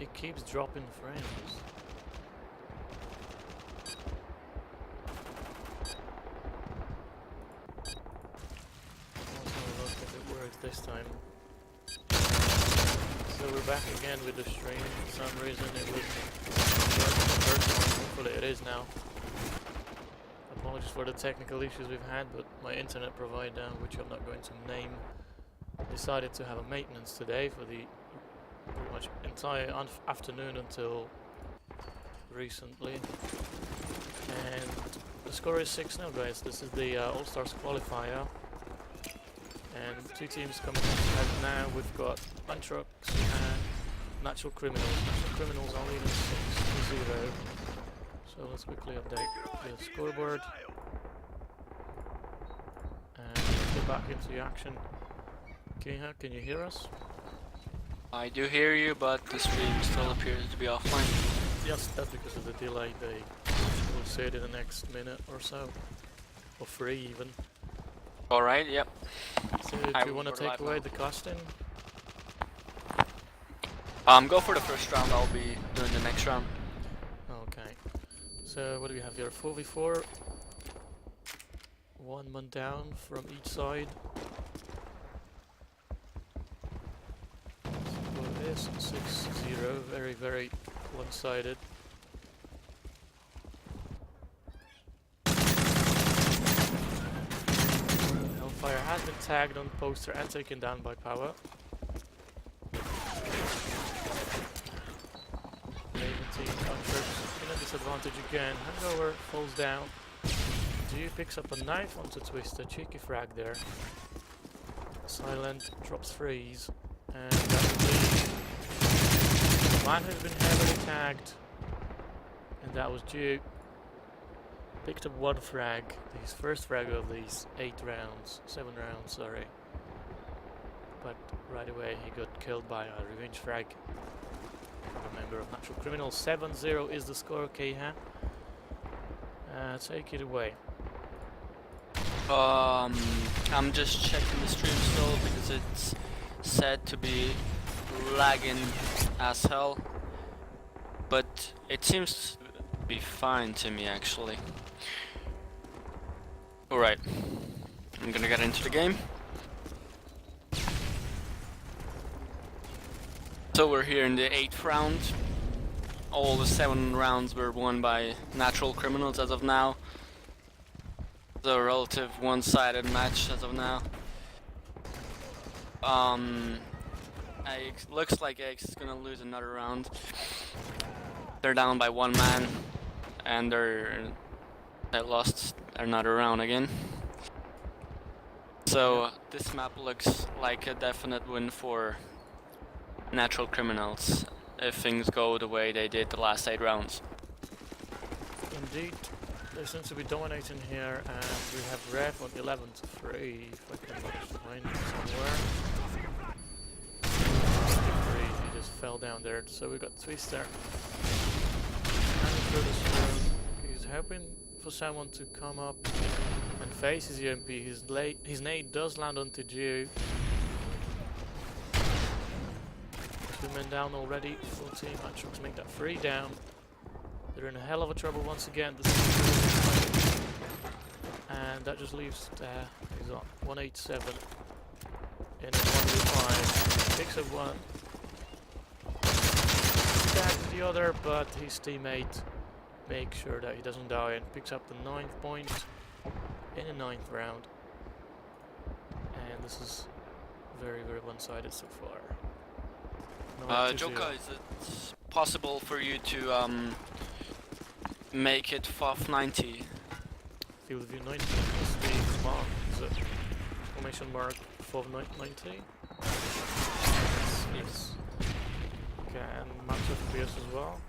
It keeps dropping frames. Let's have a look if it works this time. So we're back again with the stream. For some reason it was working the first one. Hopefully it is now. Apologies for the technical issues we've had, but my internet provider, which I'm not going to name, decided to have a maintenance today for the pretty much entire afternoon until recently. And the score is 6-0, guys. This is the Allstars qualifier. And two teams coming ahead now. We've got AntroX and Natural Criminals. Natural Criminals are leading 6-0. So let's quickly update the scoreboard. And let's get back into action. Keha, can you hear us? I do hear you, but the stream still appears to be offline. Yes, that's because of the delay. We'll see it in the next minute or so. Or 3 even. Alright, yep. So do you want to take away the casting? Go for the first round, I'll be doing the next round. Okay. So what do we have here? 4v4. 1 man down from each side. What it is, 6-0. Very, very one-sided. HELLFIRE has been tagged on poster and taken down by PwR. In a disadvantage again. Hangover falls down. Cious picks up a knife onto Twister. Cheeky frag there. Silent drops Freez. And that will be the man who's been heavily tagged. And that was Cious. Picked up 1 frag. His first frag of these 7 rounds, sorry. But right away he got killed by a revenge frag. A member of Natural Criminals. 7-0 is the score, Keha. Take it away. I'm just checking the stream still because it's said to be lagging as hell. But it seems to be fine to me actually. Alright, I'm gonna get into the game. So we're here in the 8th round. All the 7 rounds were won by Natural Criminals as of now. The relative one-sided match as of now. Looks like AX is gonna lose another round. They're down by 1 man, and they lost another round again. So this map looks like a definite win for Natural Criminals if things go the way they did the last 8 rounds. Indeed, they seem to be dominating here, and we have Rev on 11-3. If I can manage to find him somewhere. He just fell down there. So we got Twister. He's hoping for someone to come up and face his UMP. His nade does land onto Cious. 2 men down already. Full team. AntroX make that 3 down. They're in a hell of a trouble once again. And that just leaves he's on 187 in a 1v5. Picks up 1. Tags the other, but his teammate makes sure that he doesn't die and picks up the 9th point in the 9th round. And this is very, very one-sided so far. Joka, is it possible for you to make it FOF 90? Field view 90 is the mark. Is it formation mark FOF 90? Yes. Okay, and max FPS as well?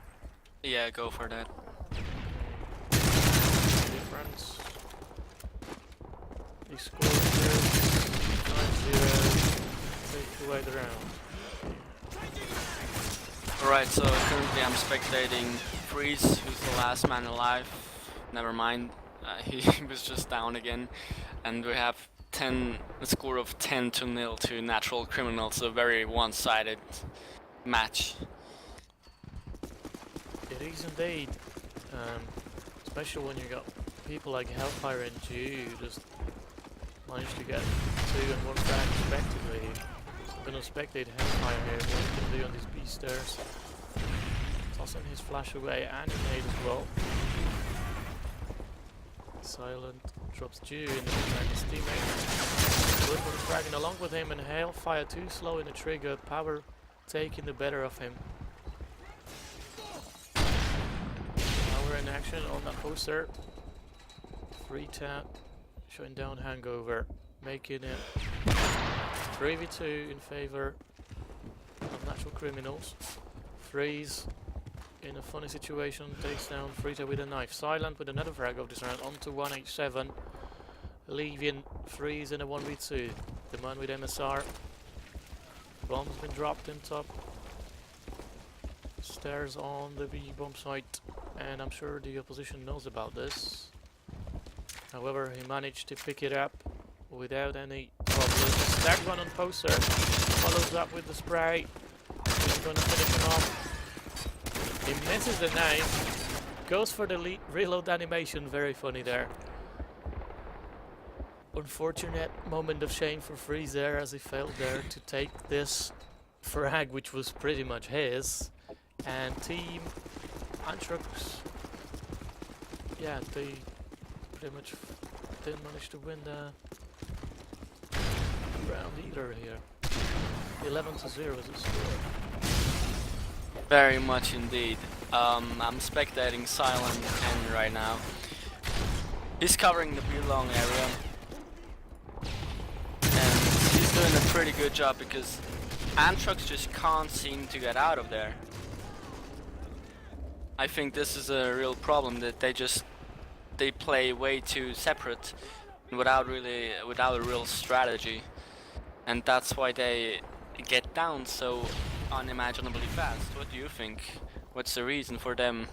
Yeah, go for that. Difference. He scored 9-0. Take away the round. Alright, so currently I'm spectating Freez, who's the last man alive. Never mind, he was just down again. And we have a score of 10-0 to Natural Criminals, so very one-sided match. is indeed. Especially when you got people like HELLFIRE and Jew who just managed to get 2 and 1 frag respectively. I'm gonna spectate HELLFIRE here, what he can do on these B stairs. Tossing his flash away and a nade as well. Silent drops Jew in the behind his teammate. Woodman is dragging along with him and HELLFIRE too slow in the trigger, power taking the better of him. Now we're in action on that poster. Free tap, shutting down Hangover, making it 3v2 in favor of Natural Criminals. Freez in a funny situation takes down Freezer with a knife. Silent with another frag of this round onto 187, leaving Freeze in a 1v2. The man with MSR. Bomb's been dropped in top. Stairs on the B bomb site, and I'm sure the opposition knows about this. However, he managed to pick it up without any problem. Stacked one on poster, follows up with the spray. He's going to finish him off. He misses the knife, goes for the reload animation, very funny there. Unfortunate moment of shame for Freeze there, as he failed there to take this frag, which was pretty much his. And team AntroX, yeah, they pretty much didn't manage to win the round either here. 11-0 is the score. Very much indeed. I'm spectating Silent N right now. He's covering the B-long area. And he's doing a pretty good job because AntroX just can't seem to get out of there. I think this is a real problem, that they play way too separate without a real strategy, and that's why they get down so unimaginably fast. What do you think? What's the reason for them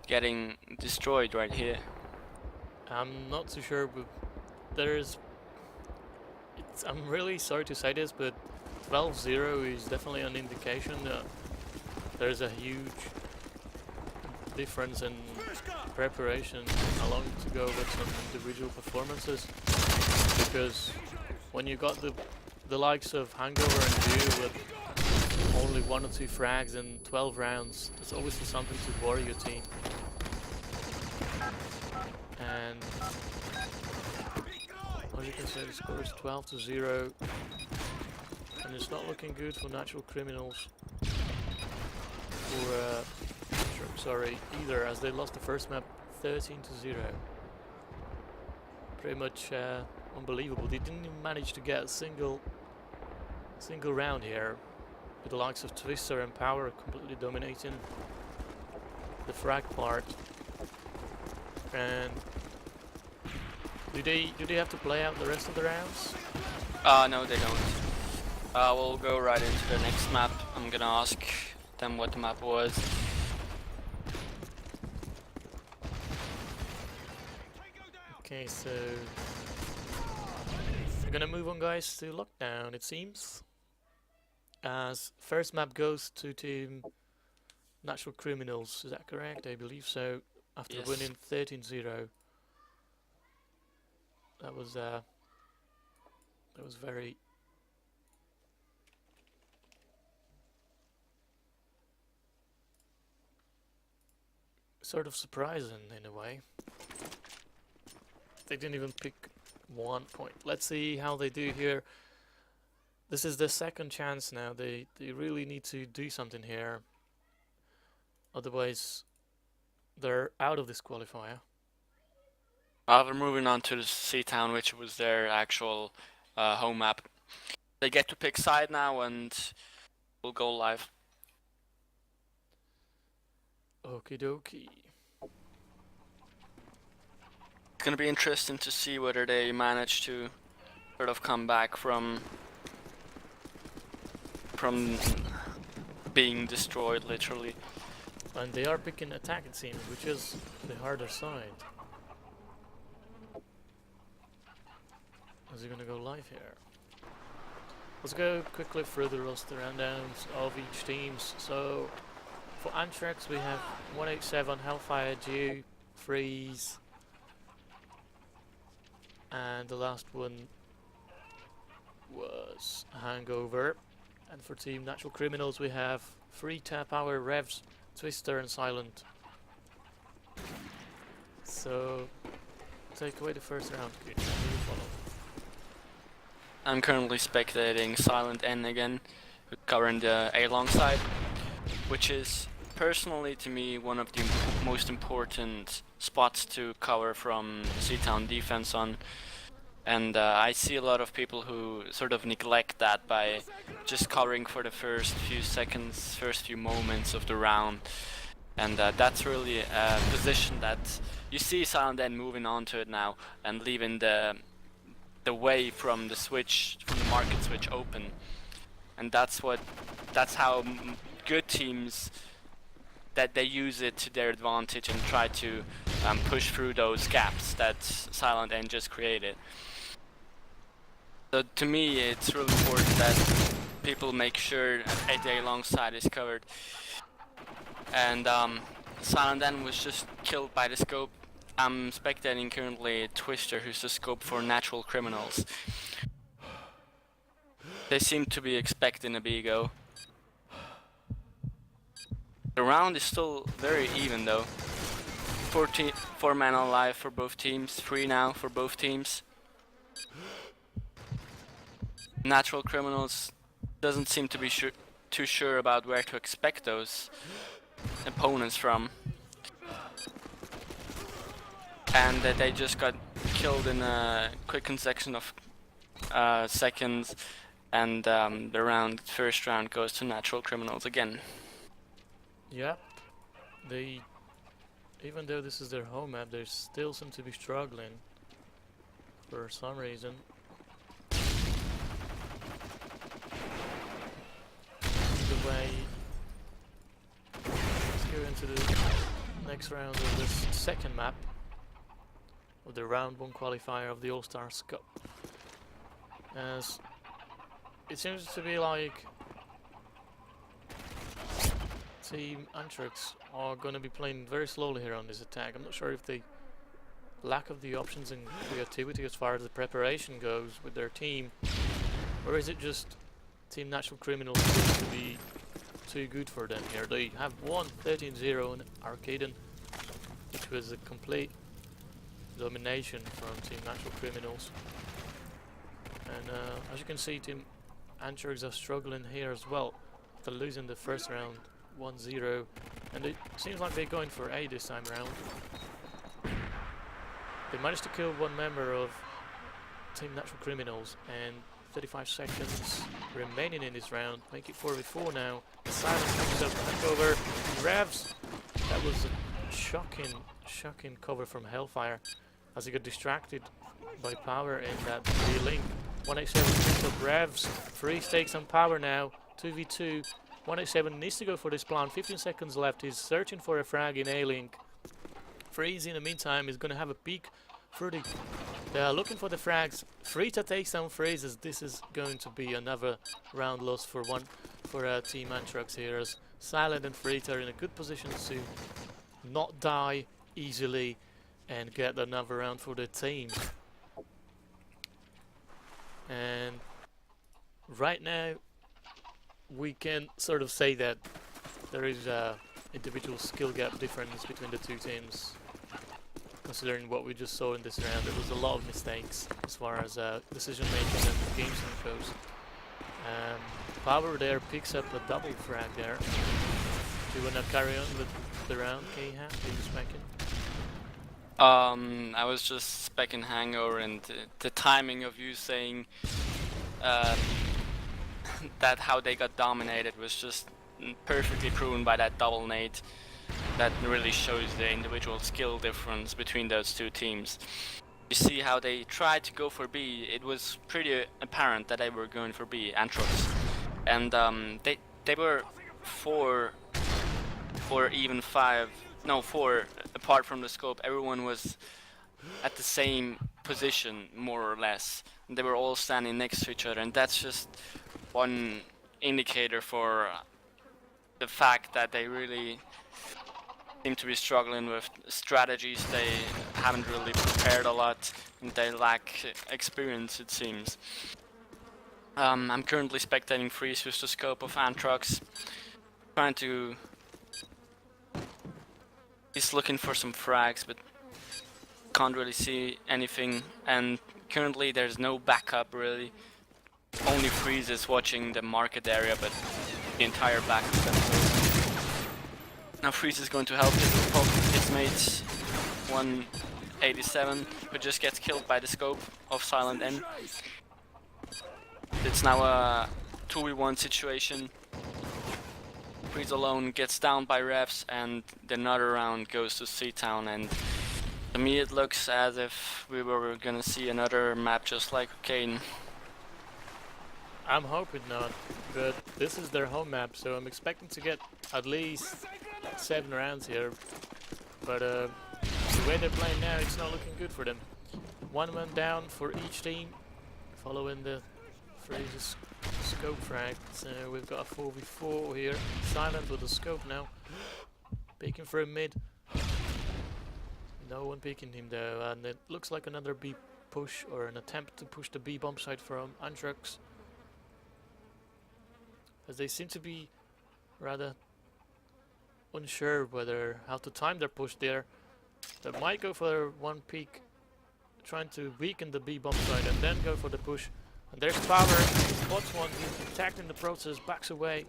getting destroyed right here? I'm not too sure, but I'm really sorry to say this, but 12-0 is definitely an indication that there's a huge difference in preparation along to go with some individual performances, because when you got the likes of Hangover and Jew with only 1 or 2 frags in 12 rounds, it's obviously something to worry your team. And as you can see, the score is 12-0, and it's not looking good for Natural Criminals, or sorry, either, as they lost the first map 13-0. Pretty much unbelievable. They didn't even manage to get a single round here, with the likes of Twister and PwR completely dominating the frag part. And do they have to play out the rest of the rounds? No, they don't. We'll go right into the next map. I'm gonna ask them what the map was. Okay, so we're gonna move on, guys, to lockdown, it seems. As first map goes to team Natural Criminals, is that correct? I believe so. After Yes. winning 13-0. That was very sort of surprising in a way. They didn't even pick 1 point. Let's see how they do here. This is their second chance now. They really need to do something here. Otherwise, they're out of this qualifier. They're moving on to the C-Town, which was their actual home map. They get to pick side now, and we'll go live. Okie dokie. It's gonna be interesting to see whether they manage to sort of come back from being destroyed, literally. And they are picking attack, it seems, which is the harder side. Is he gonna go live here? Let's go quickly through the roster rundowns of each team. So For AntroX we have 187, HELLFIRE, Jew, Freez, and the last one was Hangover. And for Team Natural Criminals we have Free, PwR, Revs, Twister and Silent. So take away the first round. Good. I'm currently spectating Silent N again, covering the A-long side, which is personally to me one of the most important spots to cover from C-Town defense on. And I see a lot of people who sort of neglect that by just covering for the first few seconds, first few moments of the round. And that's really a position that you see Silent N moving on to it now and leaving the way from the switch, from the market switch open. And that's how good teams, that they use it to their advantage and try to push through those gaps that Silent N just created. So to me it's really important that people make sure a day long side is covered. And Silent N was just killed by the scope. I'm spectating currently Twister, who's the scope for Natural Criminals. They seem to be expecting a B-go. The round is still very even though. 4 men alive for both teams, 3 now for both teams. Natural Criminals doesn't seem to be too sure about where to expect those opponents from. And they just got killed in a quick succession of seconds, and the first round goes to Natural Criminals again. Yep, even though this is their home map, they still seem to be struggling for some reason. The way, let's go into the next round of this second map of the round 1 qualifier of the Allstars Cup. As it seems to be like Team AntroX are going to be playing very slowly here on this attack. I'm not sure if the lack of the options and creativity as far as the preparation goes with their team, or is it just Team Natural Criminals going to be too good for them here. They have won 13-0 in Arcaden, which was a complete domination from Team Natural Criminals. And as you can see, Team AntroX are struggling here as well. After losing the first round 1-0, and it seems like they're going for A this time around. They managed to kill one member of Team Natural Criminals, and 35 seconds remaining in this round, make it 4v4 now. The Silent comes up, Hangover, Revs. That was a shocking cover from HELLFIRE as he got distracted by PwR in that link. 187 picks up Revs, Freez takes some power now, 2v2. 187 needs to go for this plan, 15 seconds left, he's searching for a frag in A-Link. Freez in the meantime is going to have a peek through the... They are looking for the frags. Frita takes down Freez, as this is going to be another round loss for Team AntroX here, as Silent and Frita are in a good position to not die easily and get another round for their team. And right now we can sort of say that there is a individual skill gap difference between the two teams. Considering what we just saw in this round, there was a lot of mistakes as far as decision making and game sync goes. PwR there picks up a double frag there. Do you wanna carry on with the round, K-Hat? Are you specking? I was just specking Hangover, and the timing of you saying that how they got dominated was just perfectly proven by that double nade. That really shows the individual skill difference between those two teams. You see how they tried to go for B. It was pretty apparent that they were going for B, AntroX. And they were four apart from the scope. Everyone was at the same position, more or less. And they were all standing next to each other, and that's just one indicator for the fact that they really seem to be struggling with strategies. They haven't really prepared a lot and they lack experience, it seems. I'm currently spectating Freez with the scope of AntroX, trying to... He's looking for some frags, but can't really see anything, and currently there's no backup really. Only Freez is watching the market area, but the entire backup is closed. Now Freez is going to help his mates 187, who just gets killed by the scope of Silent N. It's now a 2v1 situation. Freez alone gets down by refs, and another round goes to C-Town, and to me it looks as if we were gonna see another map just like Kane. I'm hoping not, but this is their home map, so I'm expecting to get at least 7 rounds here. But the way they're playing now, it's not looking good for them. 1 man down for each team, following the Freez's scope frag. So we've got a 4v4 here. Silent with the scope now. Peeking for a mid. No one peeking him though, and it looks like another B push, or an attempt to push the B bomb site from AntroX. As they seem to be rather unsure whether how to time their push there. They might go for one peek, trying to weaken the B bomb site and then go for the push. And there's PwR. Spots one, he's attacked in the process, backs away.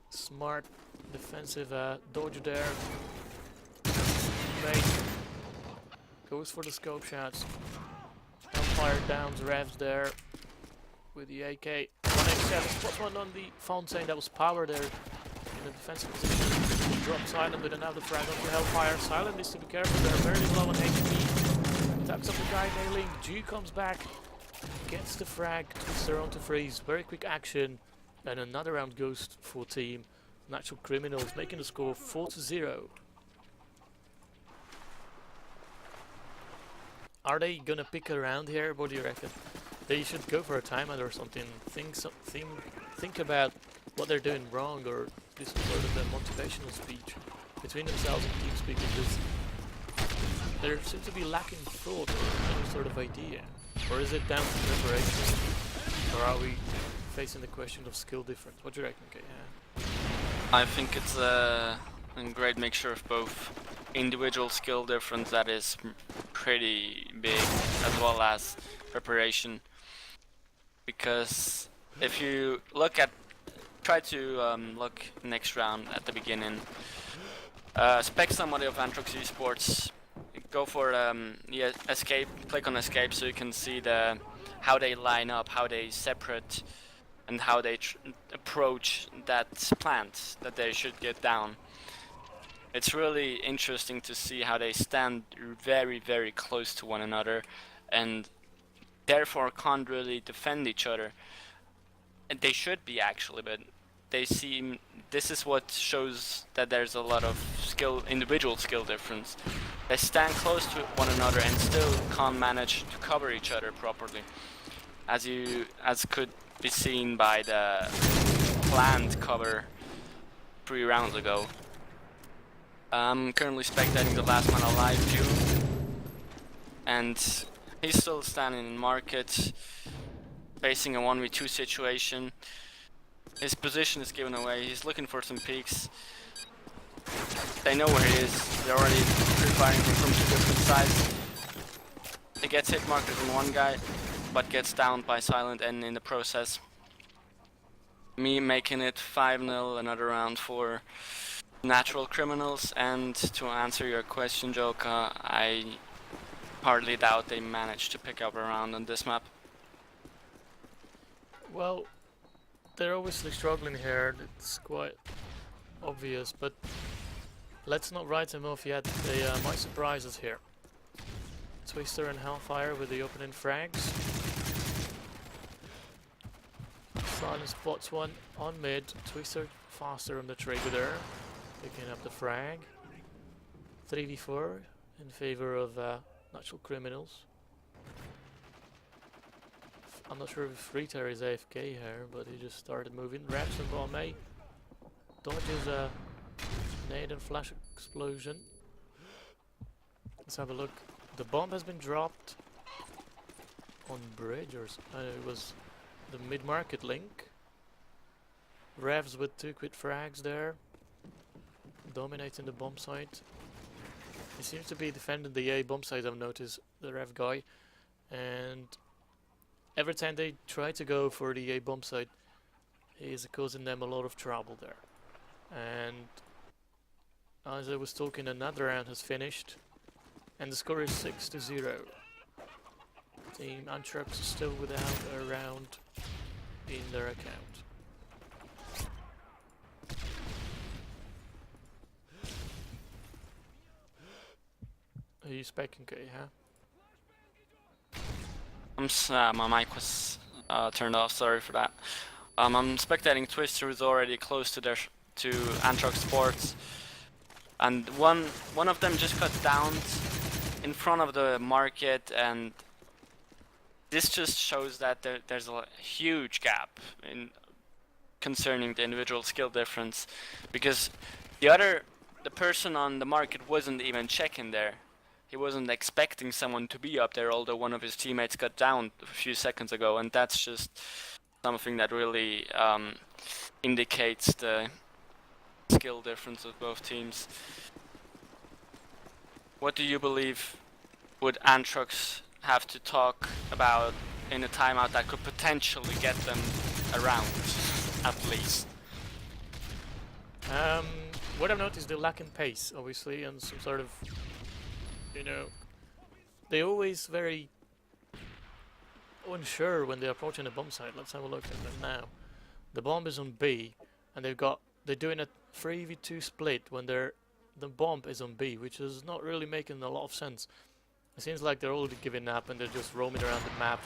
Smart defensive dodge there. Mate goes for the scope shots. HELLFIRE downs revs there with the AK. 187 spots one on the Fontaine. That was PwR there in the defensive position. He dropped Silent with another frag onto HELLFIRE. Silent needs to be careful, they're very low on HP. Attacks up the guy nailing. G comes back. Gets the frag, twister onto Freez, very quick action, and another round goes for team Natural Criminals, making the score 4-0. Are they gonna pick around here? What do you reckon? They should go for a timeout or something. Think about what they're doing wrong, or this is sort of a motivational speech between themselves and TeamSpeak, because there seems to be lacking thought or any sort of idea. Or is it down to preparation? Or are we facing the question of skill difference? What do you reckon, Kay? I think it's a great mixture of both individual skill difference that is pretty big, as well as preparation. Because if you look at, try to look next round at the beginning, spec somebody of AntroX eSports. Go for escape, click on escape so you can see how they line up, how they separate, and how they approach that plant that they should get down. It's really interesting to see how they stand very, very close to one another and therefore can't really defend each other. And they should be actually, but they seem, this is what shows that there's a lot of individual skill difference. They stand close to one another and still can't manage to cover each other properly, as could be seen by the planned cover 3 rounds ago. I'm currently spectating the last man alive queue, and he's still standing in market, facing a 1v2 situation. His position is given away, he's looking for some peeks. They know where he is, they're already pre-firing him from 2 different sides. He gets hit marked from one guy, but gets downed by Silent N in the process. Me making it 5-0, another round for Natural Criminals, and to answer your question, Joka, I hardly doubt they managed to pick up a round on this map. Well, they're obviously struggling here, it's quite obvious, but let's not write them off yet. They might surprise us here. Twister and HELLFIRE with the opening frags. Silent spots one on mid. Twister faster on the trigger there, picking up the frag. 3v4 in favor of Natural Criminals. I'm not sure if Freeter is AFK here, but he just started moving. Raps and bomb A. dodges a nade and flash explosion. Let's have a look. The bomb has been dropped on bridge, or it was the mid-market link. Revs with 2 quit frags there, dominating the bomb site. He seems to be defending the A bomb site, I've noticed, the Rev guy. And every time they try to go for the A bomb site, he is causing them a lot of trouble there. And as I was talking, another round has finished, and the score is 6-0. Team AntroX is still without a round in their account. Are you specking K, huh? My mic was turned off. Sorry for that. I'm spectating Twister, who's already close to to AntroX eSports, and one of them just got downed in front of the market, and this just shows that there's a huge gap in concerning the individual skill difference, because the person on the market wasn't even checking there. He wasn't expecting someone to be up there, although one of his teammates got down a few seconds ago, and that's just something that really indicates the skill difference of both teams. What do you believe would AntroX have to talk about in a timeout that could potentially get them around, at least? What I've noticed, they're lacking pace, obviously, and some sort of, you know, they're always very unsure when they're approaching the bomb site. Let's have a look at them now. The bomb is on B, and they're doing a 3v2 split when the bomb is on B, which is not really making a lot of sense. It seems like they're already giving up and they're just roaming around the map,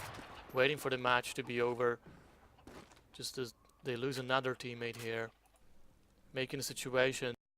waiting for the match to be over, just as they lose another teammate here, making the situation